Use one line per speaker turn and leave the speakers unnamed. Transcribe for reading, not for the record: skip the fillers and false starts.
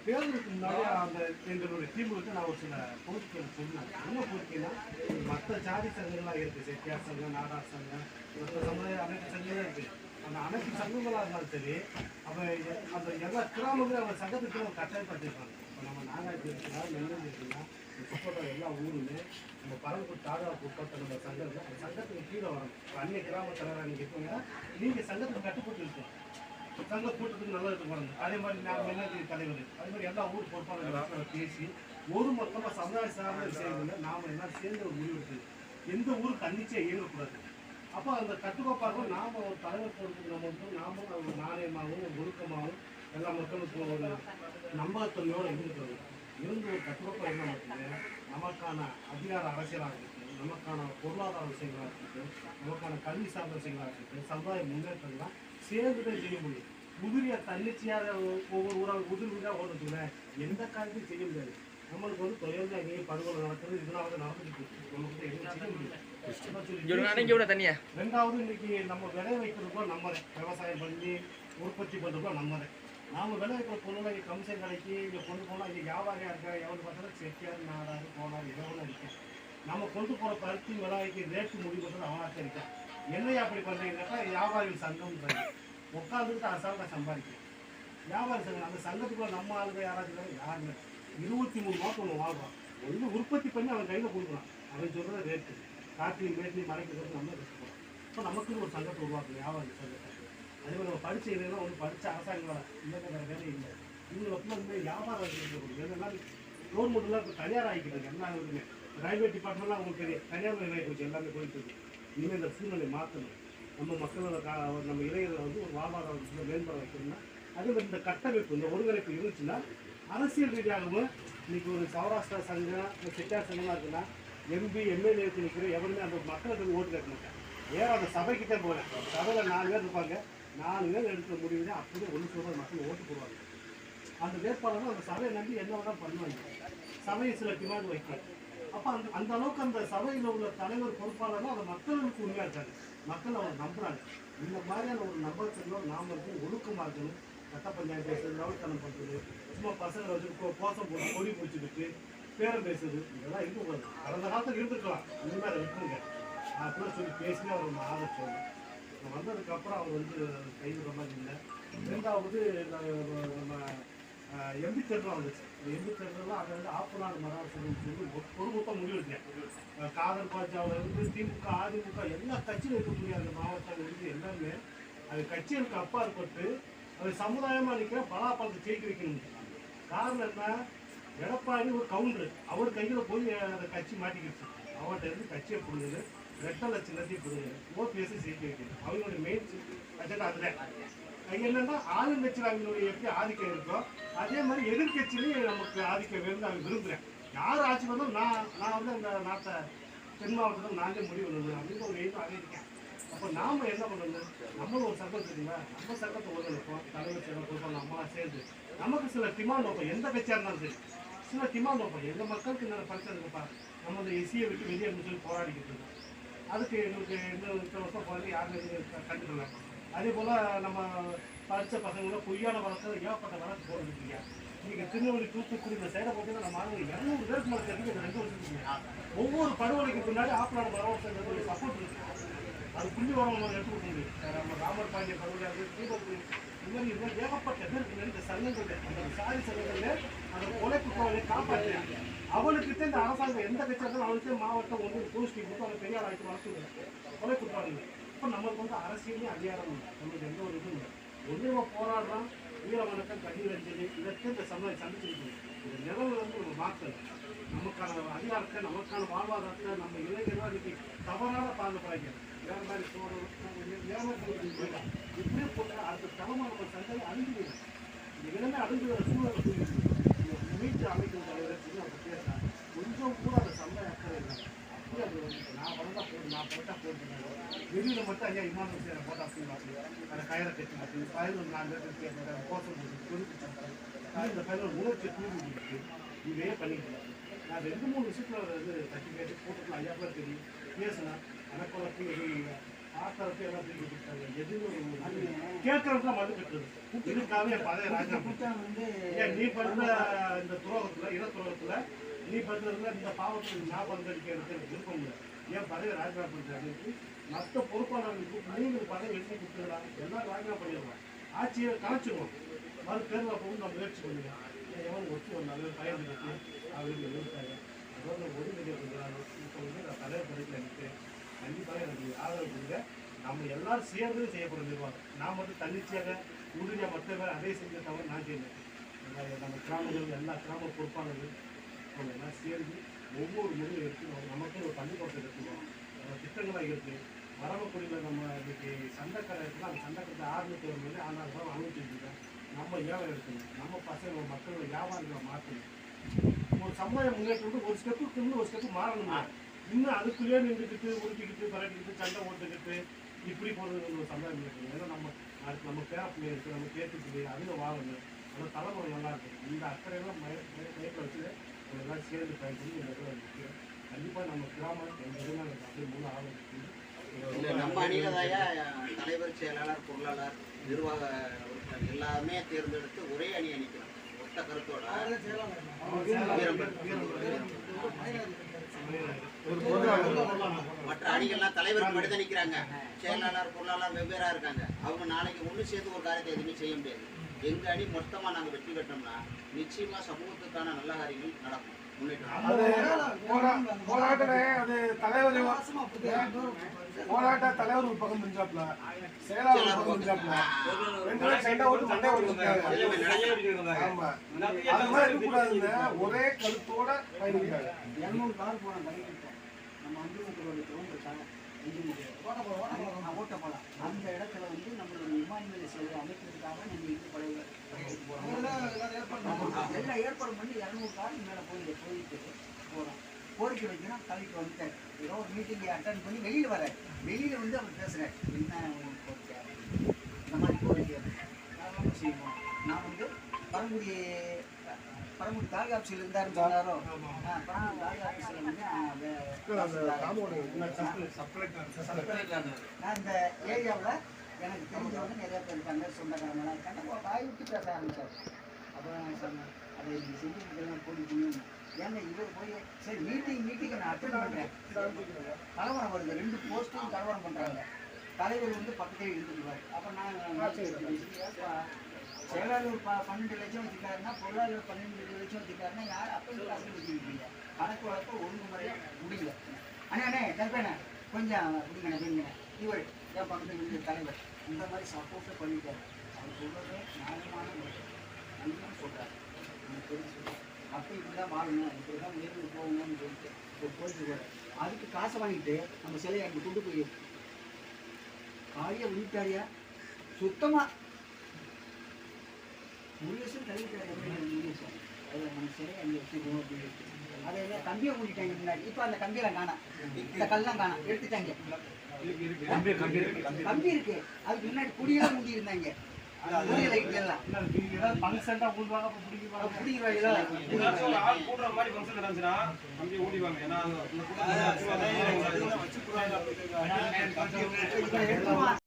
தேர்தலுக்கு முன்னாடி அந்த எங்களுடைய டீமுக்கு நான் ஒரு சில கோரிக்கைகள் சொன்னேன். என்ன கோரிக்கைன்னா, மற்ற ஜாதி சங்கங்கள்லாம் இருக்குது, செட்டியார் சங்கம், நாடார் சங்கம், மற்ற சமுதாய அனைத்து சங்கங்களும் இருக்குது. அந்த அனைத்து சங்கங்களாக இருந்தாலும் சரி, அவன் அந்த எல்லா கிராமங்களும் அவங்க சங்கத்துக்கு அவங்க கட்டாயப்படுத்திருப்பாங்க. இப்போ நம்ம நாகாய்ச்சி இருக்குன்னா, நெல்லூர் இருக்குன்னா, சுற்றுலா எல்லா ஊருமே நம்ம பரமக்குடி தாதாவுக்கு உட்பட்ட நம்ம சங்கம் அந்த சங்கத்துக்கு கீழே வரணும். இப்போ அந்நிய கிராம தலைவராக நீங்கள் இருக்கீங்கன்னா, நீங்கள் சங்கத்துக்கு கட்டுப்பட்டு இருக்கணும். சங்க கூட்டத்துக்கு நல்லா இருக்கு பாருங்க. அதே மாதிரி நான் மெல்லதி தலைவர், அதே மாதிரி எல்லா ஊர் பொறுப்பாளர்கள் பேசி ஒரு மொத்தமாக சமுதாய சார்ந்த விஷயங்கள் நாம் என்ன சேர்ந்து ஒரு முடிவு எடுத்து எந்த ஊருக்கு தன்னிச்சையாக இயங்கக்கூடாது. அப்போ அந்த கட்டுக்கோப்பாக நாம் ஒரு தலைவர் பொறுப்புங்கிற மட்டும் நாமும் ஒரு நாணயமாகவும் ஒழுக்கமாகவும் எல்லா மக்களுக்கும் ஒரு நம்பகத்தன்மையோடு இருந்துக்கிறது. இருந்து ஒரு கட்டுக்கோப்பாக இருந்தால் மட்டுமே நமக்கான அதிகார அரசியலாக இருக்கட்டும், நமக்கான பொருளாதார விஷயங்களாக இருக்கட்டும், நமக்கான கல்வி சார்ந்த விஷயங்களாக இருக்கட்டும், சமுதாய முன்னேற்றங்கள்லாம் சேர்ந்துதான் செய்ய முடியும். உதிரியா தன்னிச்சையாக ஒவ்வொரு ஊராக உதிரியாக ஓடுறதுல எந்த காரியத்தையும் செய்ய முடியாது. நம்மளுக்கு வந்து தொழில் எங்கேயும் படுகொலை நடக்குது, இதனால தான் நடந்துட்டு இருக்கு. நமக்கு எதுவும் செய்ய முடியாது. ரெண்டாவது, இன்னைக்கு நம்ம விளை வைக்கிறதுக்கோ நம்ம விவசாயம் பண்ணி உற்பத்தி பண்ணுறதுக்கோ நம்ம நாம விளை வைக்கிற பொருளை கமிஷன் கடைக்கு இங்கே கொண்டு போனால் இங்கே வியாபாரியாக இருக்கா எவ்வளோ பார்த்தாலும் செட்டியார் நாடாரு போனார் எவ்வளோ இருக்கு. நம்ம கொண்டு போகிற பருத்தி விளைவிக்கு ரேட்டு முடிவு பண்ணுறது அவனாக இருக்கேன். என்னையா அப்படி பண்ணுறீங்கன்னாக்கா வியாபாரிகள் சங்கம் உட்காந்துக்கிட்டு அசால்ட்டாக சம்பாதிக்கும். வியாபாரி சங்கம் அந்த சங்கத்துக்குள்ள நம்ம ஆளுங்க யாராச்சும் யாருமே 23 மாதம் ஒன்று வாழ்றான். ஒன்று உற்பத்தி பண்ணி அவன் கையில் கொடுக்குறான். அவன் சொல்கிற ரேட்டு காற்றையும் மேட்டையும் மறைக்கிறது நம்ம கஷ்டப்படும். இப்போ நமக்குன்னு ஒரு சங்கத்தை உருவாக்கணும், வியாபாரி சங்கத்தை. அதே மாதிரி நம்ம படித்த இல்லைன்னா ஒன்று படித்த அரசாங்க இல்லைங்கிற வேலை இல்லை. இவங்களை வந்து வியாபாரம் என்னன்னா கவர்மெண்ட்லாம் இப்போ தனியார் ஆகிக்கிறாங்க. எல்லா இதுவுமே ரயில்வே டிபார்ட்மெண்ட்லாம் அவங்களுக்கு தெரியும், தனியார் வேலை போச்சு எல்லாமே போயிட்டு இருக்கு. இனிமேல் இந்த சூழ்நிலை மாற்றணும். நம்ம மக்களோட நம்ம இளைஞர்களை வந்து ஒரு வாழ்வாதாரத்தில் மேம்பட வைக்கணும்னா அதே மாதிரி இந்த கட்டமைப்பு இந்த ஒருங்கிணைப்பு இருந்துச்சுன்னா அரசியல் ரீதியாகவும் இன்னைக்கு ஒரு சௌராஷ்டிரா சங்கம் செட்டியார் சங்கமாக இருக்குன்னா எம்பி எம்எல்ஏக்கு நிற்கிற எவருமே அந்த மக்களுக்கு ஓட்டு கேட்க மாட்டாங்க. ஏன் அந்த சபைக்கிட்டே போகிறேன், சபையில் 4 பேர் இருப்பாங்க, 4 பேர் எடுக்கிற முடிவுனா அப்படியே ஒன்று சொல்கிற மக்கள் ஓட்டு போடுவாங்க. அந்த வேட்பாளரும் அந்த சபையை நம்பி என்ன வேணாலும் பண்ணுவாங்க. சபையை சில டிமாண்ட் வைக்கும். அப்போ அந்த அளவுக்கு அந்த சபையில் உள்ள தலைவர் பொறுப்பாளர்கள் அந்த மக்களுக்கு உண்மையாக இருக்காங்க. மக்கள் அவங்க நம்புறாங்க. இந்த மாதிரியான ஒரு நம்பகத்தன்மையோடு நாம் இருக்கும், ஒழுக்கமாக இருக்கணும். கட்ட பஞ்சாயத்து பேசுறது, லவத்தனம் பண்ணுறது, சும்மா பசங்களை வச்சு கோசம் போட்டு கொடி பிடிச்சிக்கிட்டு பேரம் பேசுறது, இதெல்லாம் இருக்கக்கூடாது. கடந்த காலத்தில் இருந்துருக்கலாம், இனிமேல் இருக்குங்க அப்படிலாம் சொல்லி பேசி அவர் ஒன்று ஆதரிச்சோம். வந்ததுக்கப்புறம் அவர் வந்து கைவிடுற மாதிரி இல்லை. ரெண்டாவது நம்ம எம்பி தேர்தலாம் வந்துச்சு. எம்பி தேர்தலாம் அதை வந்து ஆப்பநாடு மராசன்னு சொல்லி ஒரு மொத்தம் முடிவெடுத்தேன். காதல் பாஜாவில் இருந்து திமுக அதிமுக எல்லா கட்சியும் இருக்கக்கூடிய அந்த மாவட்டங்கள் இருந்து எல்லாமே அது கட்சிகளுக்கு அப்பாற்பட்டு அது சமுதாயமாக நிற்கிற பலாப்பழத்தை ஜெயிக்க வைக்கணும். காரணம் என்ன, எடப்பாடி ஒரு கவுண்டரு, அவர் கையில் போய் அந்த கட்சி மாட்டிக்கிடுச்சு. அவர்கிட்ட இருந்து கட்சியை பிடிங்குது, 2 லட்சம் லட்சம் பிடிங்குது, ஓபிஎஸ்சி ஜெயிக்க வைக்கணும். அவங்களுடைய மெயின் அஜெண்டா அதுதான். என்னன்னா ஆளுங்கட்சியில் அவங்களுடைய எப்படி ஆதிக்கம் இருக்கோ அதே மாதிரி எதிர்கட்சியிலையும் நமக்கு ஆதிக்கம் வேணும்னு அவங்க விரும்புகிறேன். யார் ஆட்சி வந்தாலும் நான் வந்து அந்த நாட்டை தென் மாவட்டத்தில் நானே முடிவு பண்ணணும் அப்படின்னு ஒரு எண்ணம் அறிவிக்கேன். அப்போ நாம் என்ன பண்ணணும், நம்மளும் ஒரு சங்கம் தெரியுமா, நம்ம சங்கத்தை ஒருங்கிணைப்போம், தலைவர் சங்கம் கொடுப்போம், நம்மளாம் சேர்ந்து நமக்கு சில டிமாண்ட் வைப்போம். எந்த கட்சியாக இருந்தாலும் சரி சில டிமாண்ட் வைப்போம். எங்கள் மக்களுக்கு என்ன பிரச்சனை இருக்குப்பா, நம்ம அந்த எஸ்சியை விட்டு வெளியே சொல்லி போராடிக்கிட்டு இருக்கோம். அதுக்கு எங்களுக்கு இன்னும் இத்தனை வருஷம் போராடி யாருமே கண்டுக்கலாம். அதே போல் நம்ம படித்த பசங்களோட பொய்யான வழக்கில் ஏகப்பட்ட வழக்கு போட்டுருக்கீங்க. நீங்கள் திருநெல்வேலி தூத்துக்குடி இந்த சைடை பார்த்தீங்கன்னா நம்ம ஆளுங்க 200 பேருக்கு மேலே தெரிஞ்சு 2 வருஷத்துக்கு ஒவ்வொரு படுகொலைக்கு பின்னாடி ஆப்பநாடு மரவாசத்துடைய சப்போர்ட் இருக்குது. அது புள்ளி வரவங்க எடுத்து கொடுக்குது. நம்ம ராமர் பாண்டிய படுகொலை தீபக்குடி இது மாதிரி ஏகப்பட்ட பேருக்கு இந்த சங்கங்கள் அந்த சாதி சங்கங்கள் அந்த கொலை குற்றவாளியை காப்பாற்றுறாங்க. அவனுக்கிட்ட இந்த அரசாங்கம் எந்த கட்சியாக இருந்தாலும் அவனுக்கே மாவட்டம் ஒன்று போஸ்டி கொடுத்து அவங்க பெரியார் ஆகிட்டு வளர்த்துங்க கொலை குற்றவாளிகள். இப்போ நம்மளுக்கு வந்து அரசியலே அதிகாரம் இல்லை, நம்மளுக்கு எந்த ஒரு இதுவும் இல்லை. ஒன்றுமா போராடுறான், வீர வணக்கம், கண்ணீர் அஞ்சலி, இதற்கு இந்த சமுதாயம் சந்திச்சிருக்கணும். இந்த நிலவு வந்து நம்ம மாற்றணும். நமக்கான அதிகாரத்தை, நமக்கான வாழ்வாதாரத்தை நம்ம இளைஞர்கள் இன்னைக்கு தவறான பார்க்கப்படுறாங்க. வேற மாதிரி இப்படியே போட்டு அடுத்த தலைமை நம்ம சந்தை அழிஞ்சு இந்த இளமே அழிஞ்சு வர சூழலை மீட்டு அமைக்கும் தலைவரை சொல்லி அவங்க பேசுறாங்க. கொஞ்சம் கூட அந்த சந்தை அக்கறை இல்லை. அப்படியே அது நான் வளர்ந்தா போட்டு நான் போட்டா போட்டுருந்தாங்க. வெளியில் மட்டும் ஐயா இமான் போட்டா அப்படின்னு அந்த கயிறை கட்டி மாற்றி பதினொரு 4 பேர் கோசம் போட்டு கொடுத்து இந்த 11 தூக்கி கொடுத்து இதே பண்ணிட்டு நான் 2-3 விஷயத்தில் வந்து தட்டி கேட்டு போட்டுக்கலாம். ஐயா தெரியும் பேசுனா எனக்கு எதுவும் இல்லை. ஆத்தரப்பு எல்லாம் தூக்கி கொடுத்தாங்க. எதுவும் கேட்கறதுலாம் மது கட்டுறது. இதுக்காக என் பதவி ராஜா வந்து நீ பண்ற இந்த துரோகத்துல இன துரோகத்துல நீ பண்றதுல இந்த பாவத்துக்கு நான் பங்களிக்கிறது எனக்கு விருப்பம் இல்லை. ஏன் பதவி ராஜினாமா பண்றாங்க? மற்ற பொறுப்பாளர்களுக்கு நீங்க பதவி எழுதி கொடுத்துடலாம், எல்லாம் ராஜினாமா பண்ணிடலாம், ஆட்சியை கலைச்சிடுவோம். மறு தேர்தலில் போகும் நம்ம முயற்சி பண்ணுவோம். எவன் ஒட்டி ஒரு நல்ல பயன் இருக்கு அவருக்கு இருக்காங்க. அதோட ஒருங்கிணைப்பு கொடுக்குறாங்க. இப்போ வந்து நான் தலைவர் பதவியில் நிற்கிறேன். கண்டிப்பாக எனக்கு ஆதரவு கொடுங்க. நம்ம எல்லாரும் சேர்ந்து செய்யப்படும் நிர்வாகம். நான் மட்டும் தன்னிச்சையாக உறுதியாக மற்ற பேர் அதே செஞ்ச தவிர நான் செய்யணும். நம்ம கிராமங்கள் எல்லா கிராம பொறுப்பாளர்கள் அவங்க எல்லாம் சேர்ந்து ஒவ்வொரு முடிவும் எடுத்து நமக்கு ஒரு பள்ளிக்கூடத்தை எடுத்துக்கணும். நம்ம திட்டங்களாக இருக்குது. வரவக்குடியில் நம்ம இன்னைக்கு சண்டைக்கடை இருக்குன்னா அந்த சண்டைக்கடை 601 மணி ஆனால் அனுபவிச்சுருக்கோம். நம்ம ஏழை எடுக்கணும். நம்ம பசங்க மக்களோட வியாபாரங்களை மாற்றணும். ஒரு சமுதாய முன்னேற்றம் ஒரு ஸ்டெப்புக்கு இன்னும் ஒரு ஸ்டெப்பு மாறணுமா? இன்னும் அதுக்குள்ளேயே நின்றுக்கிட்டு உருட்டிக்கிட்டு பரட்டிக்கிட்டு சண்டை ஓட்டுக்கிட்டு இப்படி போகிறது ஒரு சமுதாயம் முன்னேற்றம். ஏன்னா அதுக்கு நம்ம பேரப்பிள்ளை இருக்குது, நம்ம பேத்துக்குள்ளே அதில் வாழணும். அந்த தலைமுறை நல்லா இருக்குது. இந்த அக்கறையெல்லாம் மயக்கில் வச்சு நம்ம எல்லாம் சேர்ந்து பயன்படுத்தி இந்த இடத்துல நிற்கிறோம். கண்டிப்பாக நம்ம கிராமம் எங்கள் அப்படியே மூணு ஆரம்பிச்சு
நம்ம அணியிலதாயா தலைவர், செயலாளர், பொருளாளர், நிர்வாக உறுப்பினர் எல்லாமே தேர்ந்தெடுத்து ஒரே அணி அணிக்கிறோம். ஒத்த கருத்தோட மற்ற அணிகள்லாம் தலைவருக்கு மட்டும் நிற்கிறாங்க. செயலாளர், பொருளாளர் வெவ்வேறா இருக்காங்க. அவங்க நாளைக்கு ஒன்று சேர்ந்து ஒரு காரியத்தை எதுவுமே செய்ய முடியாது. எங்க அணி மொத்தமா நாங்கள் வெற்றி பெற்றோம்னா நிச்சயமா சமூகத்துக்கான நல்ல காரியங்கள் நடக்கும்.
போராட்ட தலைவர் ஒரு பக்கம் செஞ்சாப்ல, செயலாளர் ஒரு பக்கம் செஞ்சாப்ல, ரெண்டு பேரும் சண்டை ஓட்டு சண்டை ஓட்டுறாங்க. ஆமா, அது மாதிரி இருக்கக்கூடாதுங்க. ஒரே கருத்தோட பயணிக்கிறாங்க.
200 கார் போன பயணிட்டோம். நம்ம ஓட்ட போகலாம். அந்த இடத்துல வந்து நம்மளோட விமானிகளை செய்து அமைக்கிறதுக்காக நம்ம இது எல்லாம் ஏற்பாடு பண்ணி 200 காருக்கு மேலே போயிட்டு போகிறோம். கோரிக்கை வைக்கணும். கலெக்டர் வந்துட்டார். ஏதோ ஒரு மீட்டிங்கை அட்டன் பண்ணி வெளியில் வர்றாரு. வெளியில் வந்து அவர் பேசுகிறார், என்ன கோரிக்கை, இந்த மாதிரி கோரிக்கை நாங்கள் செய்வோம். நான் வந்து பரங்குடி தாலுகா ஆஃபீஸில் இருந்தாருன்னு சொன்னாரோ, பரங்குடி தாலுகா ஆஃபீஸில் வந்து நான் இந்த ஏரியாவில் எனக்கு தெரிஞ்சவங்க நிறைய பேர் இருக்காங்க, சொந்தக்காரங்களாம் இருக்காங்க. வாய் விட்டு பேச ஆரம்பித்தார். அப்புறம் நான் சொன்னேன், அதை நீங்கள் செஞ்சுக்கிட்டு போய் ஏன்னா இவர் போய் சரி மீட்டிங்கை நான் அட்டெண்ட் பண்ணுறேன். கலவரம் வருது, 2 போஸ்ட்டும் கலவரம் பண்ணுறாங்க. தலைவர் வந்து பக்கத்தே இருந்துக்குவார். அப்புறம் நான் செயலாளர் 12 லட்சம் வச்சுக்காருன்னா, பொருளாளர் 12 லட்சம் வச்சுக்காருன்னா யார் அப்போ காசு வச்சுக்கிட்டீங்க? கணக்கு வழக்கம் ஒழுங்குமுறையாக முடியல. அண்ணே தற்பேண்ணே கொஞ்சம் அப்படிங்கண்ணே அப்படிங்கண்ணே இவர் என் பக்கத்தில் இருந்த தலைவர் இந்த மாதிரி சப்போர்ட்டை பண்ணிட்டார். அவர் சொல்கிறதே நியாயமான நன்மைன்னு சொல்கிறார். எனக்கு தெரிஞ்சு அப்போ இப்படி தான் வாழணும், இப்படி தான் உயர்ந்து போகணும்னு சொல்லிட்டு ஒரு போயிட்டு அதுக்கு காசை வாங்கிட்டு நம்ம சிலையை அங்கே கொண்டு போய் காரியம் விட்டாரியா சுத்தமாக முருகேசன் கல்விக்காரர் முருகேசன் அதில் நம்ம சிலையை அங்கே வச்சுக்கணும் அப்படின்னு அதெல்லாம் கம்பியை மூடிட்டாங்க முன்னாடி. இப்போ அந்த கம்பியெல்லாம் காணாம், இந்த கல்லாம் காணாம், எடுத்துட்டாங்க. கம்பி இருக்கு, அதுக்கு முன்னாடி குடியெல்லாம் மூடி இருந்தாங்க. பிடிக்கிறாங்க